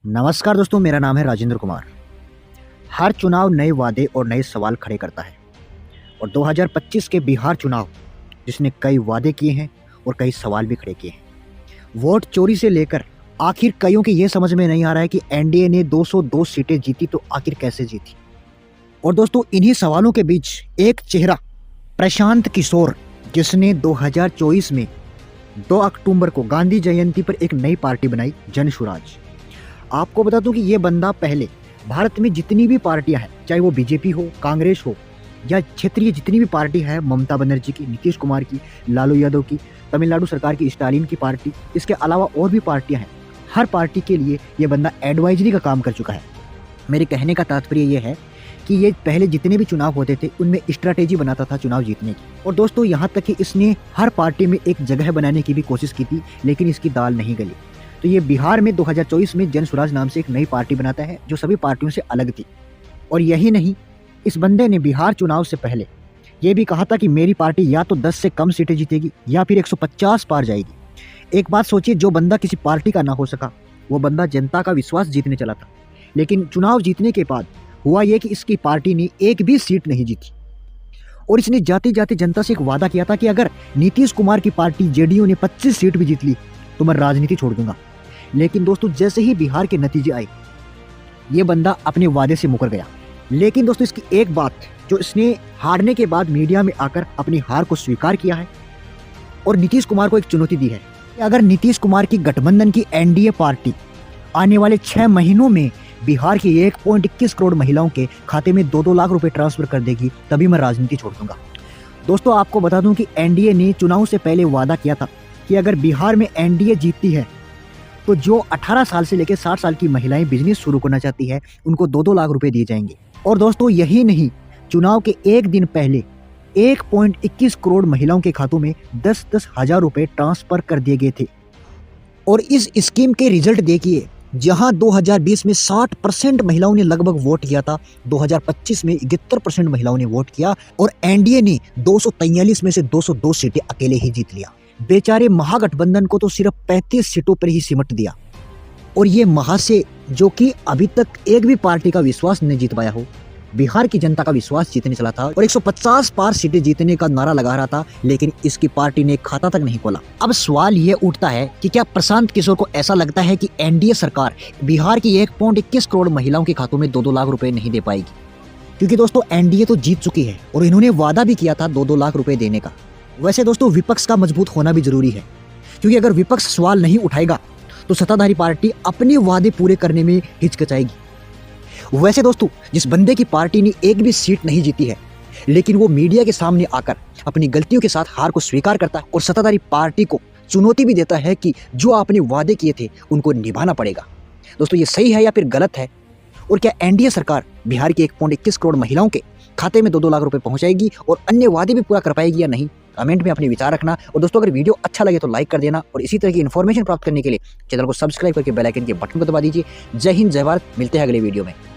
नमस्कार दोस्तों, मेरा नाम है राजेंद्र कुमार। हर चुनाव नए वादे और नए सवाल खड़े करता है और 2025 के बिहार चुनाव जिसने कई वादे किए हैं और कई सवाल भी खड़े किए हैं। वोट चोरी से लेकर आखिर कईयों की ये समझ में नहीं आ रहा है कि एनडीए ने 202 सीटें जीती तो आखिर कैसे जीती। और दोस्तों, इन्हीं सवालों के बीच एक चेहरा प्रशांत किशोर, जिसने 2024 में 2 अक्टूबर को गांधी जयंती पर एक नई पार्टी बनाई, जन स्वराज। आपको बता दूं कि ये बंदा पहले भारत में जितनी भी पार्टियां हैं, चाहे वो बीजेपी हो, कांग्रेस हो या क्षेत्रीय जितनी भी पार्टी है, ममता बनर्जी की, नीतीश कुमार की, लालू यादव की, तमिलनाडु सरकार की स्टालिन की पार्टी, इसके अलावा और भी पार्टियां हैं, हर पार्टी के लिए ये बंदा एडवाइजरी का काम कर चुका है। मेरे कहने का तात्पर्य ये है कि ये पहले जितने भी चुनाव होते थे उनमें स्ट्रैटेजी बनाता था चुनाव जीतने की। और दोस्तों, यहाँ तक कि इसने हर पार्टी में एक जगह बनाने की भी कोशिश की थी, लेकिन इसकी दाल नहीं गली। तो ये बिहार में 2024 में जन स्वराज नाम से एक नई पार्टी बनाता है जो सभी पार्टियों से अलग थी। और यही नहीं, इस बंदे ने बिहार चुनाव से पहले ये भी कहा था कि मेरी पार्टी या तो 10 से कम सीटें जीतेगी या फिर 150 पार जाएगी। एक बात सोचिए, जो बंदा किसी पार्टी का ना हो सका, वो बंदा जनता का विश्वास जीतने चला था। लेकिन चुनाव जीतने के बाद हुआ ये कि इसकी पार्टी ने एक भी सीट नहीं जीती। और इसने जाते जाते जनता से एक वादा किया था कि अगर नीतीश कुमार की पार्टी जेडीयू ने 25 सीट भी जीत ली तो मैं राजनीति छोड़ दूंगा। लेकिन दोस्तों, जैसे ही बिहार के नतीजे आए, ये बंदा अपने वादे से मुकर गया। लेकिन दोस्तों, इसकी एक बात जो इसने हारने के बाद मीडिया में आकर अपनी हार को स्वीकार किया है और नीतीश कुमार को एक चुनौती दी है कि अगर नीतीश कुमार की गठबंधन की एनडीए पार्टी आने वाले 6 महीनों में बिहार की 1.21 करोड़ महिलाओं के खाते में 2-2 लाख रुपए ट्रांसफर कर देगी, तभी मैं राजनीति छोड़ दूंगा। दोस्तों, आपको बता दूं कि एनडीए ने चुनाव से पहले वादा किया था कि अगर बिहार में एनडीए जीतती है तो जो 18 साल से लेकर 60 साल की महिलाएं बिजनेस शुरू करना चाहती है, उनको 2-2 लाख रुपए दिए जाएंगे। और दोस्तों, यही नहीं, चुनाव के एक दिन पहले 1.21 करोड़ महिलाओं के खातों में 10-10 हजार रुपए ट्रांसफर कर दिए गए थे। और इस स्कीम के रिजल्ट देखिए, जहां 2020 में 60% महिलाओं ने लगभग वोट किया था, 2025 में 71% महिलाओं ने वोट किया और एनडीए ने 243 में से 202 सीटें अकेले ही जीत लिया। बेचारे महागठबंधन को तो सिर्फ 35 सीटों पर ही सिमट दिया। और ये महाशय, जो कि अभी तक एक भी पार्टी का विश्वास नहीं जीत पाया हो, बिहार की जनता का विश्वास जीतने चला था और 150 पार सीटें जीतने का नारा लगा रहा था, लेकिन इसकी पार्टी ने खाता तक नहीं खोला। अब सवाल ये उठता है कि क्या प्रशांत किशोर को ऐसा लगता है कि एनडीए सरकार बिहार की 1.21 करोड़ महिलाओं के खातों में 2-2 लाख रुपए नहीं दे पाएगी? क्योंकि दोस्तों, एनडीए तो जीत चुकी है और इन्होंने वादा भी किया था 2-2 लाख रुपए देने का। वैसे दोस्तों, विपक्ष का मजबूत होना भी जरूरी है, क्योंकि अगर विपक्ष सवाल नहीं उठाएगा तो सत्ताधारी पार्टी अपने वादे पूरे करने में हिचकिचाएगी। वैसे दोस्तों, जिस बंदे की पार्टी ने एक भी सीट नहीं जीती है, लेकिन वो मीडिया के सामने आकर अपनी गलतियों के साथ हार को स्वीकार करता है और सत्ताधारी पार्टी को चुनौती भी देता है कि जो आपने वादे किए थे उनको निभाना पड़ेगा। दोस्तों, ये सही है या फिर गलत है? और क्या एनडीए सरकार बिहार की 1.21 करोड़ महिलाओं के खाते में 2-2 लाख रुपए पहुंचाएगी और अन्य वादे भी पूरा कर पाएगी या नहीं? कमेंट में अपने विचार रखना। और दोस्तों, अगर वीडियो अच्छा लगे तो लाइक कर देना और इसी तरह की इन्फॉर्मेशन प्राप्त करने के लिए चैनल को सब्सक्राइब करके बेल आइकन के बटन को दबा दीजिए। जय हिंद, जय भारत। मिलते हैं अगले वीडियो में।